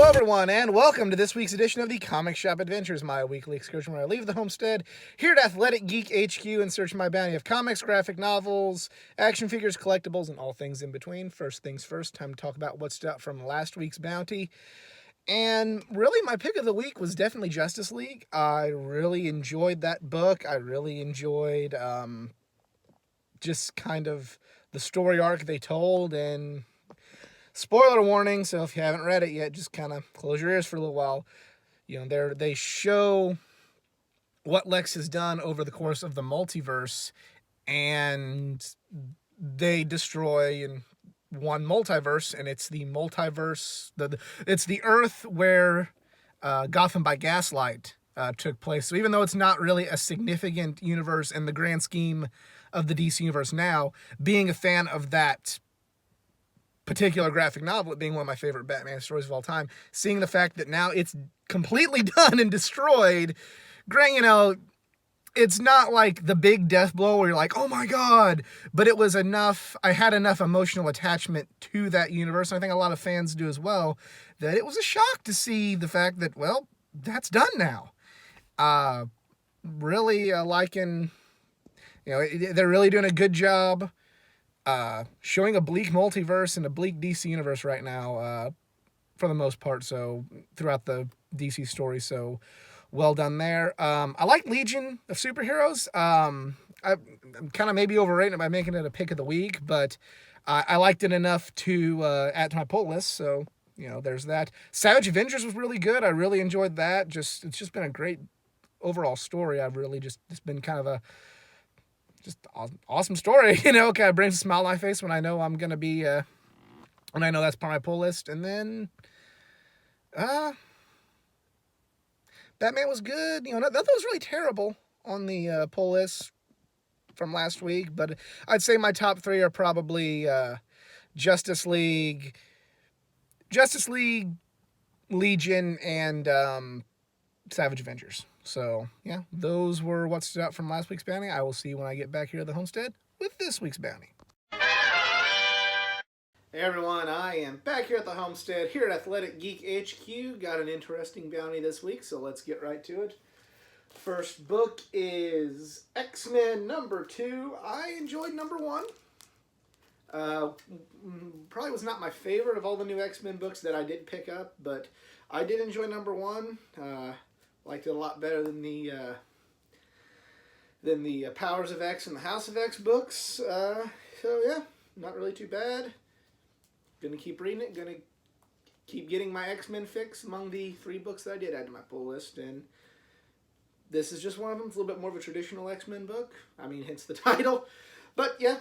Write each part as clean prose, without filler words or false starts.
everyone, and welcome to this week's edition of the Comic Shop Adventures, my weekly excursion where I leave the homestead here at Athletic Geek HQ in search of my bounty of comics, graphic novels, action figures, collectibles, and all things in between. First things first, time to talk about what's out from last week's bounty. And really, my pick of the week was definitely Justice League. I really enjoyed that book. I really enjoyed just kind of the story arc they told, and spoiler warning, so if you haven't read it yet, just kind of close your ears for a little while. You know, they show what Lex has done over the course of the multiverse, and they destroy one multiverse, and it's the multiverse, it's the Earth where Gotham by Gaslight took place. So even though it's not really a significant universe in the grand scheme of the DC universe now, being a fan of that particular graphic novel, it being one of my favorite Batman stories of all time, seeing the fact that now it's completely done and destroyed, it's not like the big death blow where you're like, oh my god, but it was enough, I had enough emotional attachment to that universe, and I think a lot of fans do as well, that it was a shock to see the fact that, well, that's done now. Really liking, they're really doing a good job showing a bleak multiverse and a bleak DC universe right now, for the most part, so throughout the DC story, so well done there. I like Legion of Superheroes. I'm kind of maybe overrating it by making it a pick of the week, but I liked it enough to add to my pull list, so, there's that. Savage Avengers was really good. I really enjoyed that. It's just been a great overall story. I've really just been kind of a awesome story, kind of brings a smile on my face when I know I'm going to be, when I know that's part of my pull list. And then, Batman was good. Nothing was really terrible on the pull list from last week, but I'd say my top three are probably Justice League, Legion, and Savage Avengers. So, yeah, those were what stood out from last week's bounty. I will see you when I get back here to the homestead with this week's bounty. Hey everyone, I am back here at the homestead, here at Athletic Geek HQ. Got an interesting bounty this week, so let's get right to it. First book is X-Men number 2. I enjoyed number 1. Probably was not my favorite of all the new X-Men books that I did pick up, but I did enjoy number 1. Liked it a lot better than the Powers of X and the House of X books. So yeah, not really too bad. Gonna keep reading it. Gonna keep getting my X-Men fix among the 3 books that I did add to my pull list, and this is just one of them. It's a little bit more of a traditional X-Men book. I mean, hence the title. But yeah,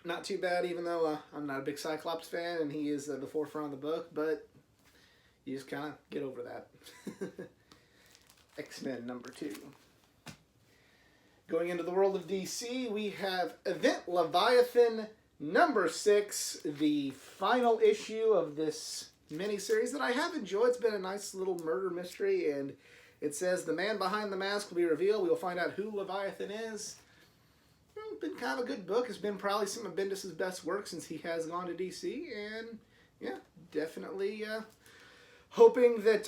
not too bad, even though I'm not a big Cyclops fan, and he is the forefront of the book, but you just kind of get over that. X-Men number 2. Going into the world of DC, we have Event Leviathan number 6, the final issue of this miniseries that I have enjoyed. It's been a nice little murder mystery, and it says the man behind the mask will be revealed. We will find out who Leviathan is. Been kind of a good book. It's been probably some of Bendis' best work since he has gone to DC, and yeah, definitely hoping that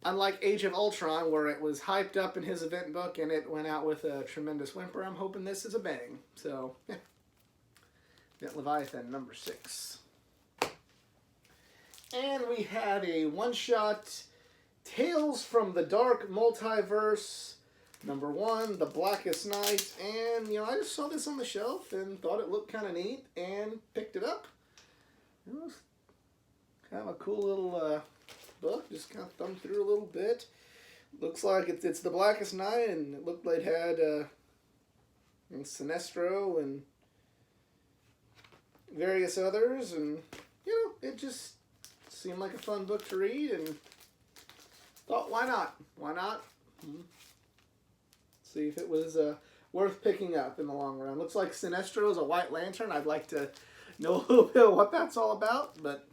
unlike Age of Ultron, where it was hyped up in his event book and it went out with a tremendous whimper, I'm hoping this is a bang. So, yeah. Event Leviathan, number 6. And we have a one-shot, Tales from the Dark Multiverse, number 1, The Blackest Night. And, I just saw this on the shelf and thought it looked kind of neat and picked it up. It was kind of a cool little book, just kind of thumbed through a little bit. Looks like it's The Blackest Night, and it looked like it had Sinestro and various others, and it just seemed like a fun book to read, and thought, why not? See if it was worth picking up in the long run. Looks like Sinestro is a White Lantern. I'd like to know a little bit of what that's all about, but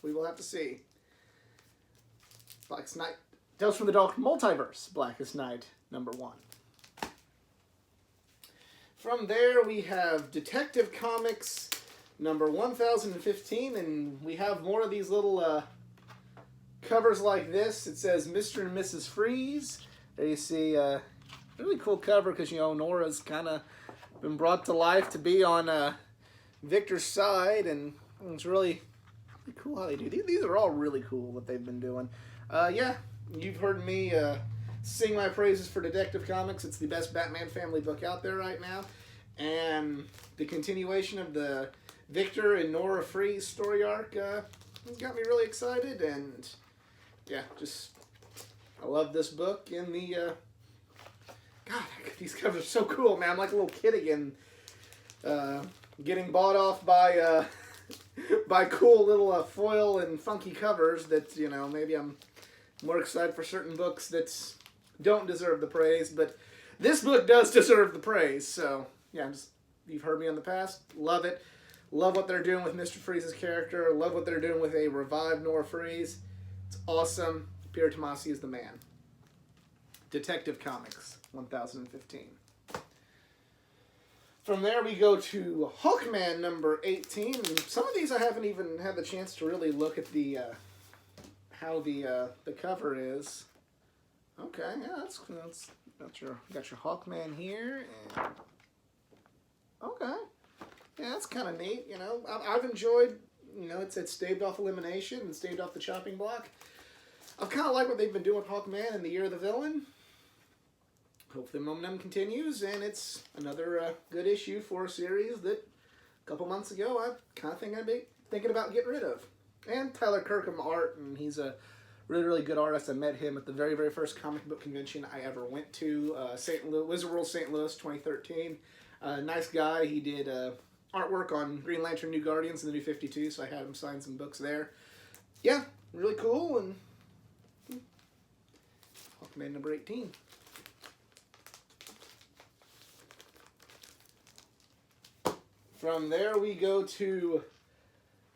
we will have to see. Blackest Night, Tales from the Dark Multiverse, Blackest Night, number 1. From there, we have Detective Comics number 1015, and we have more of these little covers like this. It says Mr. and Mrs. Freeze. There you see a really cool cover because, you know, Nora's kind of been brought to life to be on Victor's side, and it's really cool how they do. These are all really cool what they've been doing. Yeah, you've heard me sing my praises for Detective Comics. It's the best Batman family book out there right now. And the continuation of the Victor and Nora Freeze story arc got me really excited. And yeah, just I love this book. And the God, these covers are so cool, man. I'm like a little kid again, getting bought off by by cool little foil and funky covers that, you know, maybe I'm more excited for certain books that don't deserve the praise, but this book does deserve the praise. So yeah, you've heard me in the past. Love it. Love what they're doing with Mr. Freeze's character. Love what they're doing with a revived Nora Freeze. It's awesome. Pierre Tomasi is the man. Detective Comics 1015. From there we go to Hawkman number 18. And some of these I haven't even had the chance to really look at the how the cover is. Okay, yeah, that's got your Hawkman here. And okay, yeah, that's kind of neat. You know, I've enjoyed. You know, it's staved off elimination and staved off the chopping block. I've kind of liked what they've been doing with Hawkman in the Year of the Villain. Hopefully momentum continues, and it's another good issue for a series that a couple months ago I kind of think I'd be thinking about getting rid of. And Tyler Kirkham art, and he's a really, really good artist. I met him at the very, very first comic book convention I ever went to, Wizard World St. Louis 2013. Nice guy. He did artwork on Green Lantern New Guardians and the New 52, so I had him sign some books there. Yeah, really cool, and Hawkman number 18. From there we go to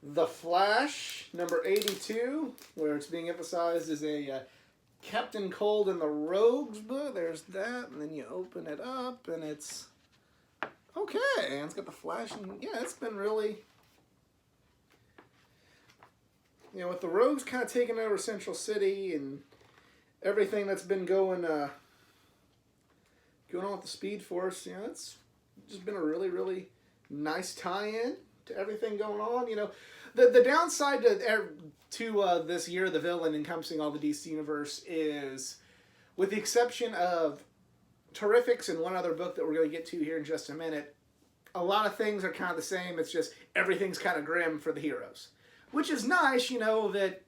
The Flash, number 82, where it's being emphasized as a Captain Cold and the Rogues book. There's that, and then you open it up, and it's okay. And it's got the Flash, and yeah, it's been really, you know, with the Rogues kind of taking over Central City and everything that's been going on with the Speed Force. You know, it's just been a really, really nice tie-in to everything going on. You know, the downside to this Year of the Villain encompassing all the DC universe is, with the exception of Terrifics and one other book that we're going to get to here in just a minute, a lot of things are kind of the same. It's just everything's kind of grim for the heroes, which is nice. You know, that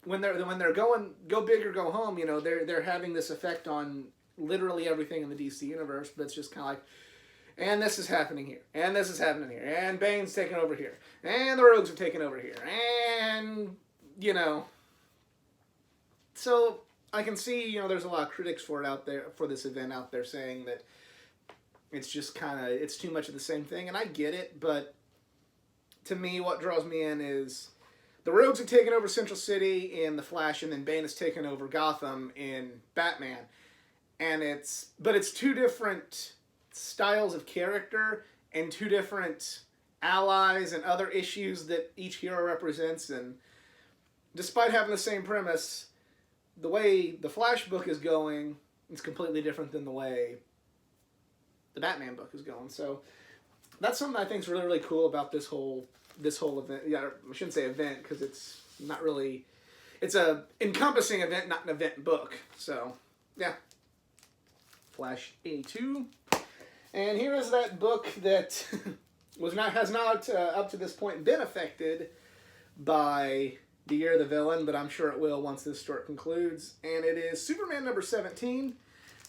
when they're going go big or go home, you know, they're having this effect on literally everything in the DC universe. But it's just kind of like, and this is happening here, and this is happening here, and Bane's taking over here, and the Rogues are taking over here, and, you know, so I can see, you know, there's a lot of critics for it out there, for this event out there, saying that it's just kind of, it's too much of the same thing, and I get it, but to me, what draws me in is the Rogues have taken over Central City in The Flash, and then Bane has taken over Gotham in Batman, and it's two different styles of character and two different allies and other issues that each hero represents, and despite having the same premise, the way the Flash book is going is completely different than the way the Batman book is going. So that's something I think is really, really cool about this whole event. Yeah, I shouldn't say event because it's not really, it's a encompassing event, not an event book. So yeah, Flash A2. And here is that book that has not up to this point been affected by the Year of the Villain, but I'm sure it will once this story concludes. And it is Superman number 17. It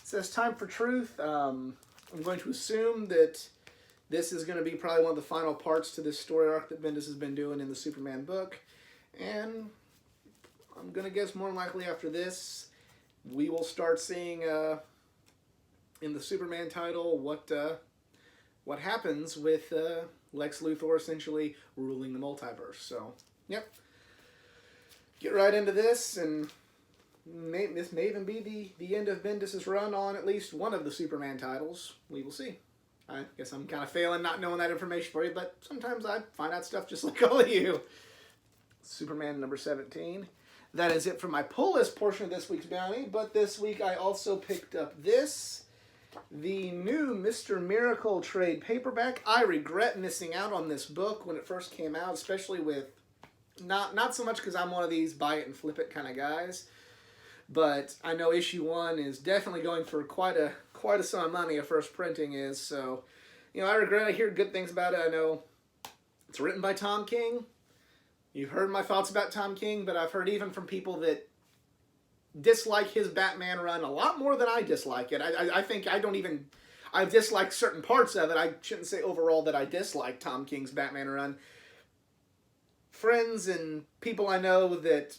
says Time for Truth. I'm going to assume that this is going to be probably one of the final parts to this story arc that Bendis has been doing in the Superman book. And I'm going to guess more than likely after this, we will start seeing in the Superman title what happens with Lex Luthor essentially ruling the multiverse. So, yep. Get right into this, and this may even be the end of Bendis' run on at least one of the Superman titles. We will see. I guess I'm kind of failing not knowing that information for you, but sometimes I find out stuff just like all of you. Superman number 17. That is it for my pull list portion of this week's bounty, but this week I also picked up this, the new Mr. Miracle trade paperback. I regret missing out on this book when it first came out, especially with, not so much because I'm one of these buy it and flip it kind of guys, but I know issue 1 is definitely going for quite a sum of money, a first printing is, so, you know, I regret. I hear good things about it. I know it's written by Tom King. You've heard my thoughts about Tom King, but I've heard even from people that dislike his Batman run a lot more than I dislike it. I think I dislike certain parts of it. I shouldn't say overall that I dislike Tom King's Batman run. Friends and people I know that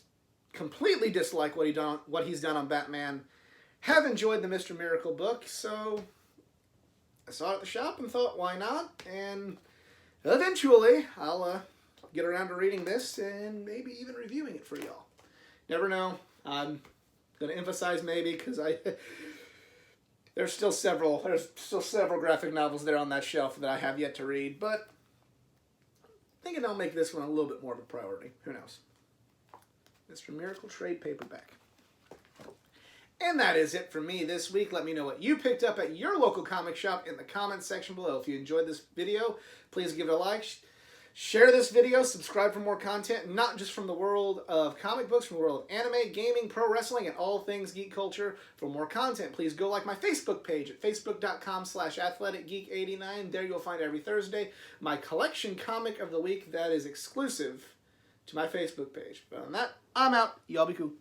completely dislike what he's done on Batman have enjoyed the Mr. Miracle book, so I saw it at the shop and thought, why not? And eventually, I'll get around to reading this and maybe even reviewing it for y'all. Never know. I'm going to emphasize maybe because there's still several graphic novels there on that shelf that I have yet to read, but thinking I'll make this one a little bit more of a priority. Who knows? Mr. Miracle trade paperback. And that is it for me this week. Let me know what you picked up at your local comic shop in the comments section below. If you enjoyed this video, please give it a like. Share this video, subscribe for more content, not just from the world of comic books, from the world of anime, gaming, pro wrestling, and all things geek culture. For more content, please go like my Facebook page at facebook.com/athleticgeek89. There you'll find every Thursday my collection comic of the week that is exclusive to my Facebook page. But on that, I'm out. Y'all be cool.